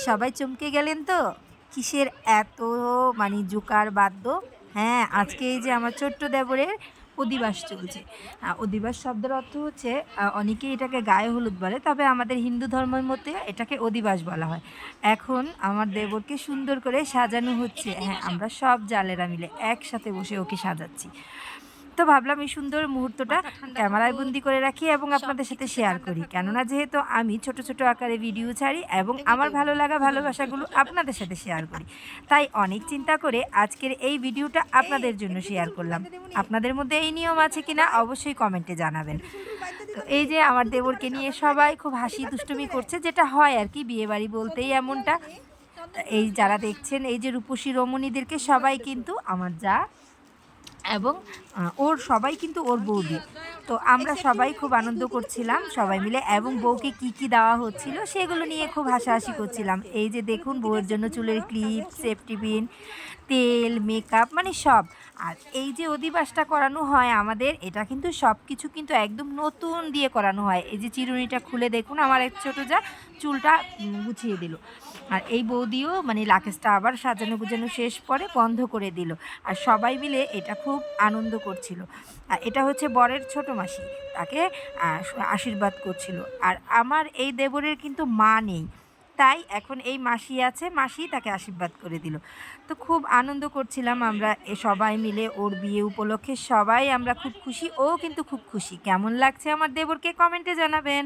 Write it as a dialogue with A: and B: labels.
A: সবাই চমকে গেলেন তো? কিসের এত মানে জোকার বাদ্য? হ্যাঁ, আজকে এই যে আমার ছোট্ট দেবরের অধিবাস চলছে। অধিবাস শব্দের অর্থ হচ্ছে অনেকেই এটাকে গায়ে হলুদ বলে। তবে আমাদের হিন্দু ধর্মের মতে এটাকে অধিবাস বলা হয়। এখন আমার দেবরকে সুন্দর করে সাজানো হচ্ছে। হ্যাঁ, আমরা সব জালেরা মিলে একসাথে বসে ওকে সাজাচ্ছি। তো ভাবলাম এই সুন্দর মুহূর্তটা
B: মাথা ঠান্ডা
A: ক্যামেরায়
B: করো,
A: বন্দি করে রাখি এবং আপনাদের সাথে
B: সবকিছুকে
A: শেয়ার
B: ঠান্ডা
A: করি।
B: থাকো।
A: কেননা যেহেতু আমি ছোট, ছোট আকারে ভিডিও ছাড়ি এবং আমার
B: এমনিতেই
A: ভালো
B: বলো।
A: লাগা ভালোবাসাগুলো আপনাদের সাথে শেয়ার করি। তাই অনেক চিন্তা করে আজকের এই ভিডিওটা
B: এই
A: আপনাদের জন্য
B: একটু
A: শেয়ার
B: গোসল
A: করলাম।
B: বাইদ্যা দেবুনি?
A: আপনাদের মধ্যে এই নিয়ম আছে কিনা
B: বাই
A: অবশ্যই কমেন্টে জানাবেন।
B: একটু গোসল করে বাইদ্যা
A: তো
B: দিবা নি?
A: এই যে আমার
B: শুধু
A: দেবরকে
B: মানে
A: নিয়ে
B: সাবান লাগে?
A: সবাই খুব হাসি
B: এবার তো
A: দুষ্টুমি
B: চুলে
A: করছে যেটা হয় আরকি বিয়েবাড়ি বলতেই
B: চন্দন কি
A: এমনটা।
B: লাগবে নি? চন্দন কি
A: এই
B: লাগবে?
A: যারা দেখছেন এই যে রূপসী রমণীদেরকে
B: সুন্দর
A: সবাই
B: লাগতেছে।
A: কিন্তু আমার যা এবং ওর সবাই কিন্তু ওর বৌদি। তো আমরা
B: এই সেফটি
A: সবাই
B: পিন
A: খুব
B: এই
A: আনন্দ
B: ২-৩ টা খুলতে
A: করছিলাম
B: হবে না?
A: সবাই মিলে
B: সব
A: এবং
B: জানাইবো?
A: বউকে কি দেওয়া হচ্ছিল সেগুলো নিয়ে খুব
B: সবকিছু খুলতে
A: হাসাহাসি
B: হবে বলে
A: করছিলাম।
B: আজকে।
A: এই যে
B: তাহলে
A: দেখুন
B: ২-৩ টা
A: বউয়ের জন্য
B: সেফটি পিন
A: চুলের
B: মারো, তারপরে
A: ক্লিপ,
B: আসি।
A: সেফটি পিন, তেল, মেকআপ মানে সব। আর এই যে অধিবাসটা করানো হয় আমাদের এটা কিন্তু সবকিছু কিন্তু একদম নতুন দিয়ে করানো হয়। এই যে চিরুনিটা খুলে দেখুন আমার এক ছোট যা চুলটা গুছিয়ে দিল। আর এই বৌদিও মানে লাকেজটা আবার সাজানো গুজানো শেষ পরে বন্ধ করে দিল। আর সবাই মিলে এটা খুব আনন্দ করছিল। আর এটা হচ্ছে বরের ছোট মাসি। তাকে আশীর্বাদ করছিল। আর আমার এই দেবরের কিন্তু মা নেই। তাই এখন এই মাসি আছে, মাসিই তাকে আশীর্বাদ করে দিল। তো খুব আনন্দ করছিলাম আমরা সবাই মিলে ওর বিয়ে উপলক্ষে সবাই আমরা খুব খুশি। ও কিন্তু খুব খুশি। কেমন লাগছে আমার দেবরকে কমেন্টে জানাবেন।